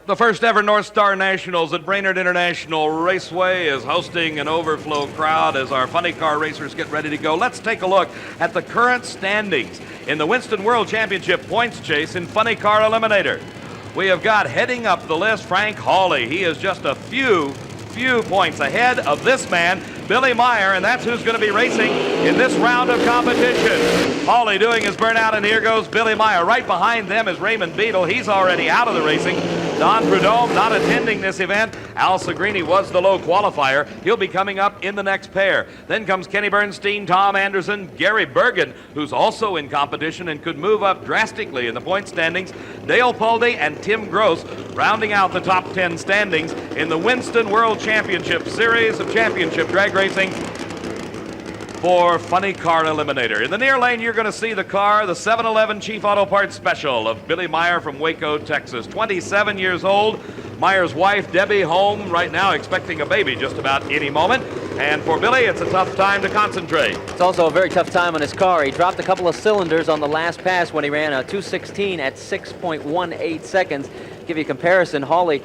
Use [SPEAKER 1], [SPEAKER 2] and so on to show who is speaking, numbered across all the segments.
[SPEAKER 1] The first ever NorthStar Nationals at Brainerd International Raceway is hosting an overflow crowd as our funny car racers get ready to go. Let's take a look at the current standings in the Winston World Championship points chase in Funny Car Eliminator. We have got heading up the list Frank Hawley. He is just a few points ahead of this man, Billy Meyer, and that's who's going to be racing in this round of competition. Hawley doing his burnout, and here goes Billy Meyer. Right behind them is Raymond Beadle. He's already out of the racing. Don Prudhomme not attending this event. Al Segrini was the low qualifier. He'll be coming up in the next pair. Then comes Kenny Bernstein, Tom Anderson, Gary Bergen, who's also in competition and could move up drastically in the point standings. Dale Pulde and Tim Gross rounding out the top 10 standings in the Winston World Championship Series of Championship Drag Racing for Funny Car Eliminator. In the near lane, you're going to see the car, the 711 Chief Auto Parts Special of Billy Meyer from Waco, Texas. 27 years old. Meyer's wife, Debbie, home right now expecting a baby just about any moment. And for Billy, it's a tough time to concentrate.
[SPEAKER 2] It's also a very tough time on his car. He dropped a couple of cylinders on the last pass when he ran a 2:16 at 6.18 seconds. Give you a comparison, Hawley,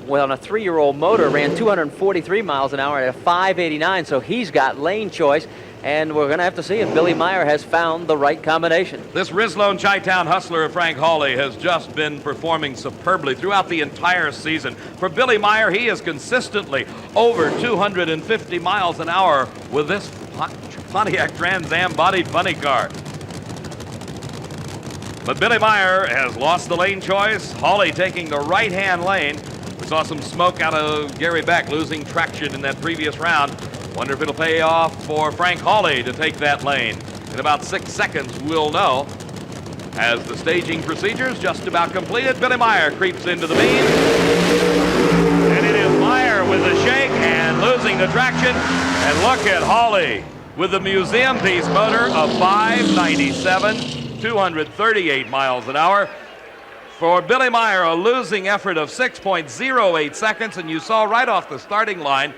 [SPEAKER 2] well, on a 3-year-old motor, ran 243 miles an hour at a 5.89, so he's got lane choice, and we're going to have to see if Billy Meyer has found the right combination.
[SPEAKER 1] This Rislone Chi-Town hustler of Frank Hawley has just been performing superbly throughout the entire season. For Billy Meyer, he is consistently over 250 miles an hour with this Pontiac Trans Am bodied funny car. But Billy Meyer has lost the lane choice. Hawley taking the right-hand lane. We saw some smoke out of Gary Beck losing traction in that previous round. Wonder if it'll pay off for Frank Hawley to take that lane. In about 6 seconds, we'll know. As the staging procedure is just about completed, Billy Meyer creeps into the beam. And it is Meyer with a shake and losing the traction. And look at Hawley with the museum piece motor of 597, 238 miles an hour. For Billy Meyer, a losing effort of 6.08 seconds, and you saw right off the starting line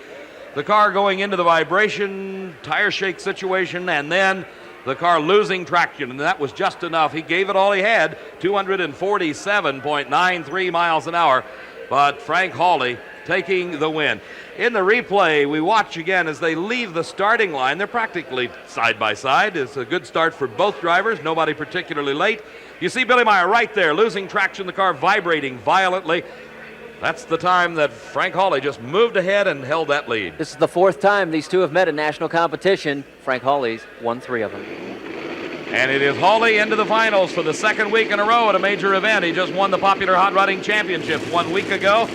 [SPEAKER 1] the car going into the vibration, tire shake situation, and then the car losing traction, and that was just enough. He gave it all he had, 247.93 miles an hour, but Frank Hawley taking the win. In the replay, we watch again as they leave the starting line. They're practically side by side. It's a good start for both drivers, nobody particularly late. You see Billy Meyer right there, losing traction, the car vibrating violently. That's the time that Frank Hawley just moved ahead and held that lead.
[SPEAKER 2] This is the 4th time these two have met in national competition. Frank Hawley's won 3 of them.
[SPEAKER 1] And it is Hawley into the finals for the 2nd week in a row at a major event. He just won the Popular Hot Rodding Championship 1 week ago.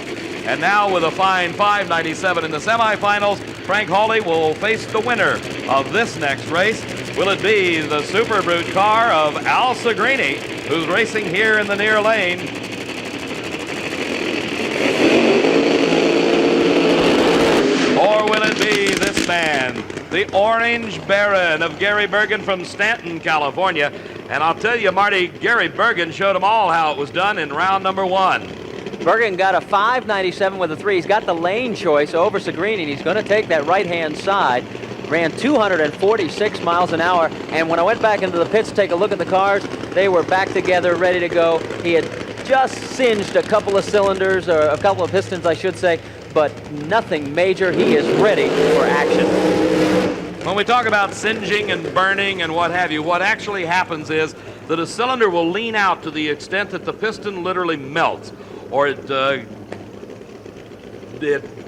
[SPEAKER 1] And now with a fine 597 in the semifinals, Frank Hawley will face the winner of this next race. Will it be the Super Brute car of Al Segrini, who's racing here in the near lane? Or will it be this man, the Orange Baron of Gary Bergen from Stanton, California? And I'll tell you, Marty, Gary Bergen showed them all how it was done in round number 1.
[SPEAKER 2] Bergen got a 597 with a 3. He's got the lane choice over Segrini. He's going to take that right-hand side. Ran 246 miles an hour, and when I went back into the pits to take a look at the cars, they were back together, ready to go. He had just singed a couple of cylinders, or a couple of pistons, I should say, but nothing major. He is ready for action.
[SPEAKER 1] When we talk about singeing and burning and what have you, what actually happens is that a cylinder will lean out to the extent that the piston literally melts, or it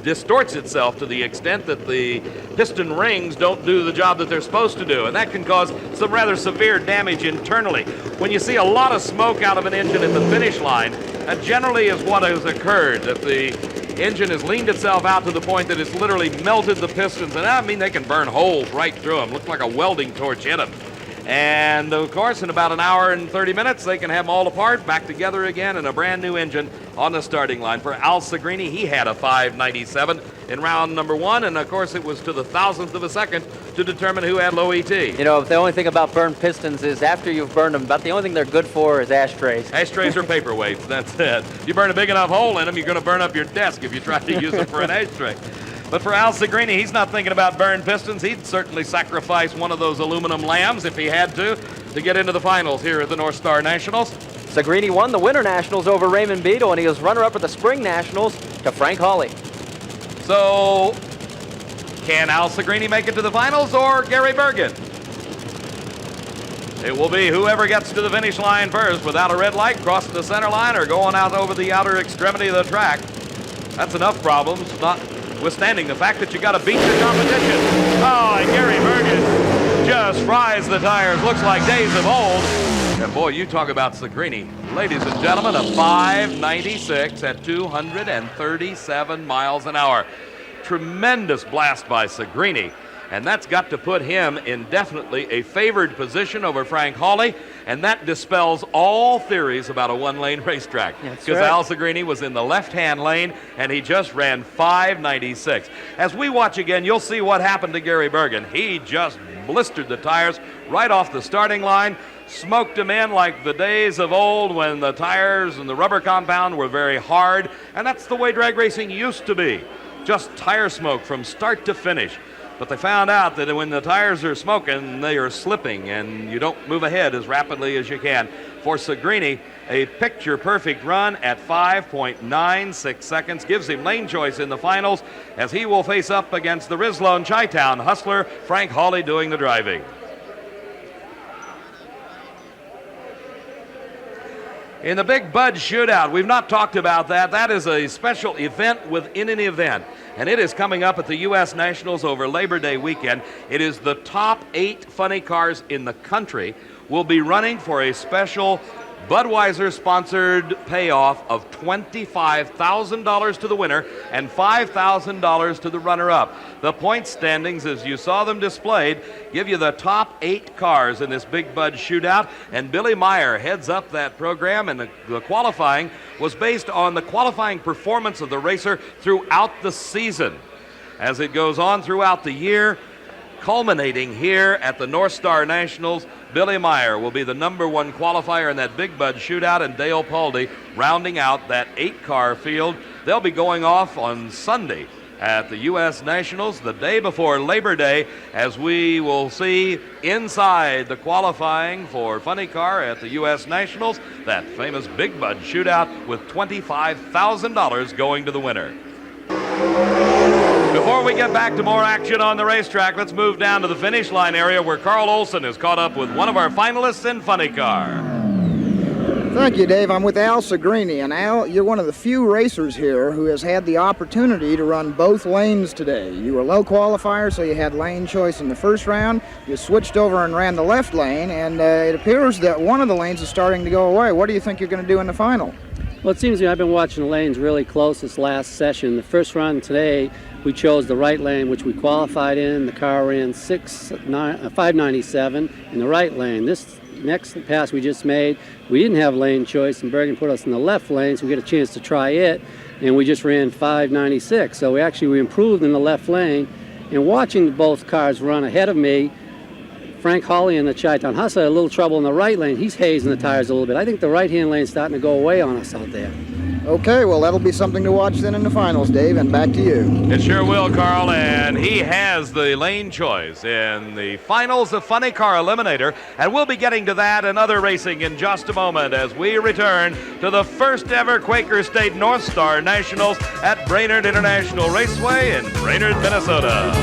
[SPEAKER 1] distorts itself to the extent that the piston rings don't do the job that they're supposed to do, and that can cause some rather severe damage internally. When you see a lot of smoke out of an engine at the finish line, that generally is what has occurred, that the engine has leaned itself out to the point that it's literally melted the pistons, and I mean they can burn holes right through them. Looks like a welding torch hit them. And of course, in about an hour and 30 minutes, they can have them all apart, back together again, in a brand new engine on the starting line. For Al Segrini, he had a 597 in round number 1, and of course, it was to the thousandth of a second to determine who had low ET.
[SPEAKER 2] You know, the only thing about burned pistons is after you've burned them, about the only thing they're good for is ashtrays.
[SPEAKER 1] Ashtrays are paperweights, that's it. You burn a big enough hole in them, you're going to burn up your desk if you try to use them for an ashtray. But for Al Segrini, he's not thinking about burned pistons. He'd certainly sacrifice one of those aluminum lambs if he had to get into the finals here at the NorthStar Nationals.
[SPEAKER 2] Segrini won the Winter Nationals over Raymond Beadle, and he was runner-up at the Spring Nationals to Frank Hawley.
[SPEAKER 1] So, can Al Segrini make it to the finals or Gary Bergen? It will be whoever gets to the finish line first without a red light, crossing the center line, or going out over the outer extremity of the track. That's enough problems, notwithstanding the fact that you got to beat your competition. Oh, and Gary Bergen just fries the tires. Looks like days of old. And boy, you talk about Segrini. Ladies and gentlemen, a 596 at 237 miles an hour. Tremendous blast by Segrini. And that's got to put him in definitely a favored position over Frank Hawley, and that dispels all theories about a one-lane racetrack. Because Al Segrini was in the left-hand lane, and he just ran 596. As we watch again, you'll see what happened to Gary Bergen. He just blistered the tires right off the starting line, smoked them in like the days of old when the tires and the rubber compound were very hard, and that's the way drag racing used to be. Just tire smoke from start to finish. But they found out that when the tires are smoking, they are slipping, and you don't move ahead as rapidly as you can. For Segrini, a picture-perfect run at 5.96 seconds gives him lane choice in the finals, as he will face up against the Rislone Chi-Town hustler, Frank Hawley, doing the driving. In the Big Bud Shootout, we've not talked about that. That is a special event within an event, and it is coming up at the U.S. Nationals over Labor Day weekend. It is the top 8 funny cars in the country will be running for a special Budweiser-sponsored payoff of $25,000 to the winner and $5,000 to the runner-up. The point standings, as you saw them displayed, give you the top 8 cars in this Big Bud Shootout, and Billy Meyer heads up that program, and the qualifying was based on the qualifying performance of the racer throughout the season. As it goes on throughout the year, culminating here at the NorthStar Nationals, Billy Meyer will be the #1 qualifier in that Big Bud Shootout, and Dale Paldy rounding out that 8-car field. They'll be going off on Sunday at the U.S. Nationals, the day before Labor Day, as we will see inside the qualifying for funny car at the U.S. Nationals, that famous Big Bud Shootout with $25,000 going to the winner. Before we get back to more action on the racetrack, let's move down to the finish line area where Carl Olson is caught up with one of our finalists in funny car.
[SPEAKER 3] Thank you, Dave. I'm with Al Segrini, and Al, you're one of the few racers here who has had the opportunity to run both lanes today. You were low qualifier, so you had lane choice in the first round. You switched over and ran the left lane, and it appears that one of the lanes is starting to go away. What do you think you're going to do in the final?
[SPEAKER 4] Well, it seems to me I've been watching the lanes really close this last session. The first run today, we chose the right lane, which we qualified in. The car ran 597 in the right lane. This next pass we just made, we didn't have lane choice, and Bergen put us in the left lane, so we get a chance to try it, and we just ran 596. So we improved in the left lane. And watching both cars run ahead of me, Frank Hawley and the Chi-Town hustler had a little trouble in the right lane. He's hazing the tires a little bit. I think the right-hand lane's starting to go away on us out there.
[SPEAKER 3] Okay, well, that'll be something to watch then in the finals, Dave, and back to you.
[SPEAKER 1] It sure will, Carl, and he has the lane choice in the finals of Funny Car Eliminator, and we'll be getting to that and other racing in just a moment as we return to the first ever Quaker State NorthStar Nationals at Brainerd International Raceway in Brainerd, Minnesota.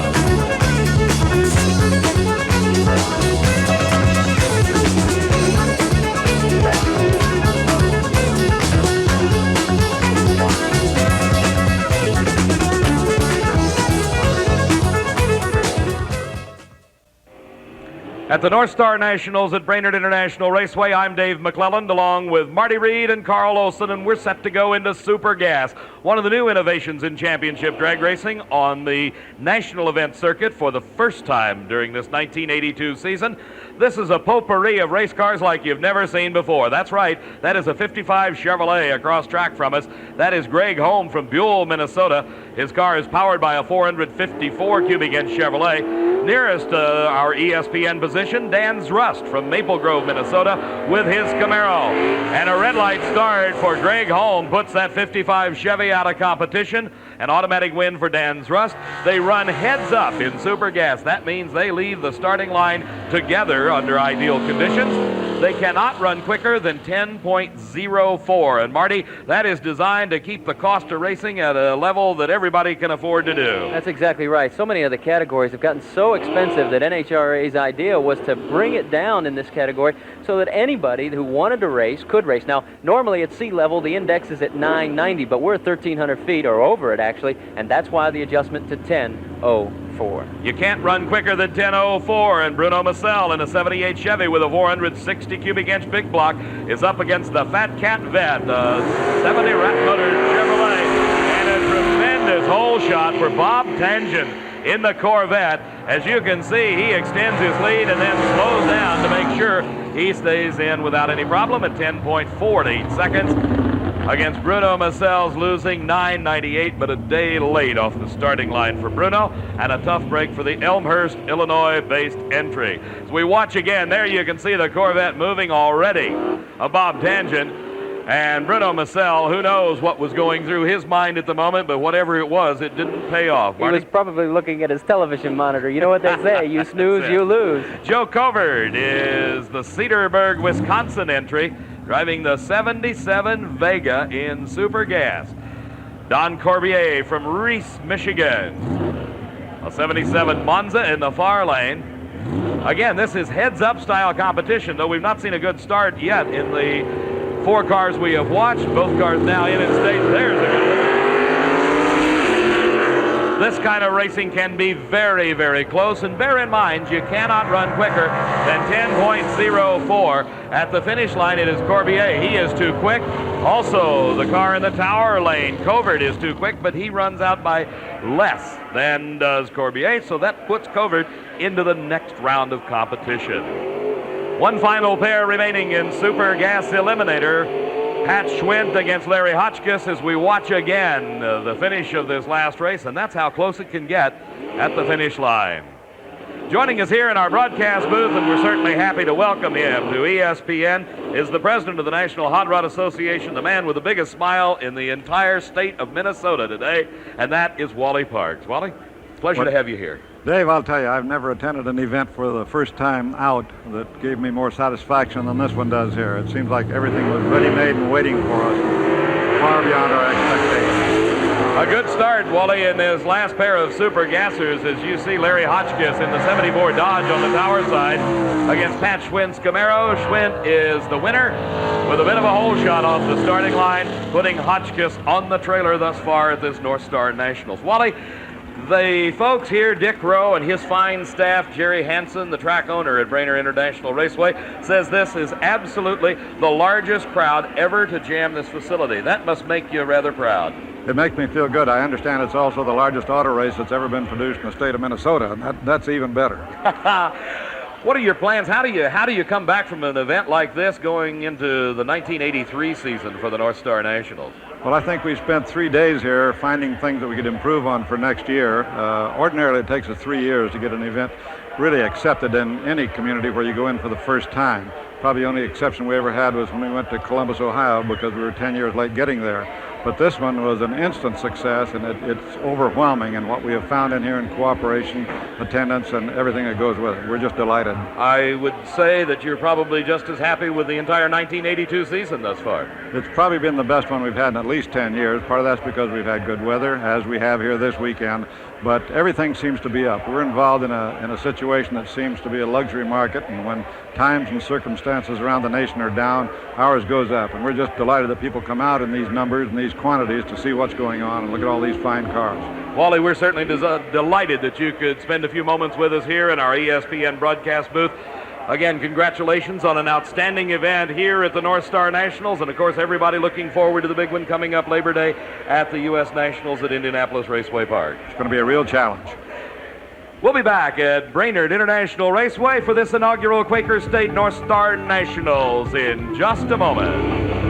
[SPEAKER 1] At the NorthStar Nationals at Brainerd International Raceway, I'm Dave McClelland along with Marty Reid and Carl Olson, and we're set to go into Super Gas, one of the new innovations in championship drag racing on the national event circuit for the first time during this 1982 season. This is a potpourri of race cars like you've never seen before. That's right, that is a 55 Chevrolet across track from us. That is Greg Holm from Buell, Minnesota. His car is powered by a 454 cubic inch Chevrolet. Nearest our ESPN position, Dan's Rust from Maple Grove, Minnesota, with his Camaro. And a red light start for Greg Holm puts that 55 Chevy out of competition. An automatic win for Dan's Rust. They run heads up in Super Gas. That means they leave the starting line together under ideal conditions. They cannot run quicker than 10.04. And Marty, that is designed to keep the cost of racing at a level that everybody can afford to do.
[SPEAKER 2] That's exactly right. So many of the categories have gotten so expensive that NHRA's idea was to bring it down in this category so that anybody who wanted to race could race. Now, normally at sea level, the index is at 990, but we're at 1,300 feet, or over it actually, and that's why the adjustment to 10.04.
[SPEAKER 1] You can't run quicker than 10.04, and Bruno Massel in a 78 Chevy with a 460 cubic inch big block is up against the Fat Cat Vet, a 70 rat motor Chevrolet, and a tremendous hole shot for Bob Tangent in the Corvette. As you can see, he extends his lead and then slows down to make sure he stays in without any problem at 10.40 seconds against Bruno Massel's losing 9.98, but a day late off the starting line for Bruno, and a tough break for the Elmhurst, Illinois-based entry. As we watch again, there you can see the Corvette moving already. Bob Tangent and Bruno Massel, who knows what was going through his mind at the moment, but whatever it was, it didn't pay off.
[SPEAKER 2] He was probably looking at his television monitor. You know what they say, you snooze, you lose.
[SPEAKER 1] Joe Covert is the Cedarburg, Wisconsin entry, driving the 77 Vega in Super Gas. Don Corbier from Reese, Michigan. A 77 Monza in the far lane. Again, this is heads-up style competition, though we've not seen a good start yet in the 4 cars we have watched. Both cars now in stage. There's a good one. This kind of racing can be very, very close, and bear in mind, you cannot run quicker than 10.04. At the finish line, it is Corbier. He is too quick. Also, the car in the tower lane, Covert, is too quick, but he runs out by less than does Corbier, so that puts Covert into the next round of competition. One final pair remaining in Super Gas Eliminator. Pat Schwint against Larry Hotchkiss as we watch again the finish of this last race, and that's how close it can get at the finish line. Joining us here in our broadcast booth, and we're certainly happy to welcome him to ESPN, is the president of the National Hot Rod Association, the man with the biggest smile in the entire state of Minnesota today, and that is Wally Parks. Wally, pleasure to have you here.
[SPEAKER 5] Dave, I'll tell you, I've never attended an event for the first time out that gave me more satisfaction than this one does here. It seems like everything was ready-made and waiting for us, far beyond our expectations.
[SPEAKER 1] A good start, Wally, in his last pair of Super Gassers, as you see Larry Hotchkiss in the 74 Dodge on the tower side against Pat Schwint's Camaro. Schwint is the winner with a bit of a hole shot off the starting line, putting Hotchkiss on the trailer thus far at this NorthStar Nationals. Wally, the folks here, Dick Rowe and his fine staff, Jerry Hansen, the track owner at Brainerd International Raceway, says this is absolutely the largest crowd ever to jam this facility. That must make you rather proud.
[SPEAKER 5] It makes me feel good. I understand it's also the largest auto race that's ever been produced in the state of Minnesota, and that's even better.
[SPEAKER 1] What are your plans? How do you come back from an event like this going into the 1983 season for the NorthStar Nationals?
[SPEAKER 5] Well, I think we spent 3 days here finding things that we could improve on for next year. Ordinarily, it takes us 3 years to get an event really accepted in any community where you go in for the first time. Probably the only exception we ever had was when we went to Columbus, Ohio, because we were 10 years late getting there. But this one was an instant success, and it's overwhelming in what we have found in here in cooperation, attendance, and everything that goes with it. We're just delighted.
[SPEAKER 1] I would say that you're probably just as happy with the entire 1982 season thus far.
[SPEAKER 5] It's probably been the best one we've had in at least 10 years. Part of that's because we've had good weather, as we have here this weekend. But everything seems to be up. We're involved in a situation that seems to be a luxury market, and when times and circumstances around the nation are down, ours goes up. And we're just delighted that people come out in these numbers and these quantities to see what's going on and look at all these fine cars.
[SPEAKER 1] Wally, we're certainly delighted that you could spend a few moments with us here in our ESPN broadcast booth. Again, congratulations on an outstanding event here at the NorthStar Nationals, and of course everybody looking forward to the big one coming up Labor Day at the U.S. Nationals at Indianapolis Raceway Park.
[SPEAKER 5] It's going to be a real challenge.
[SPEAKER 1] We'll be back at Brainerd International Raceway for this inaugural Quaker State NorthStar Nationals in just a moment.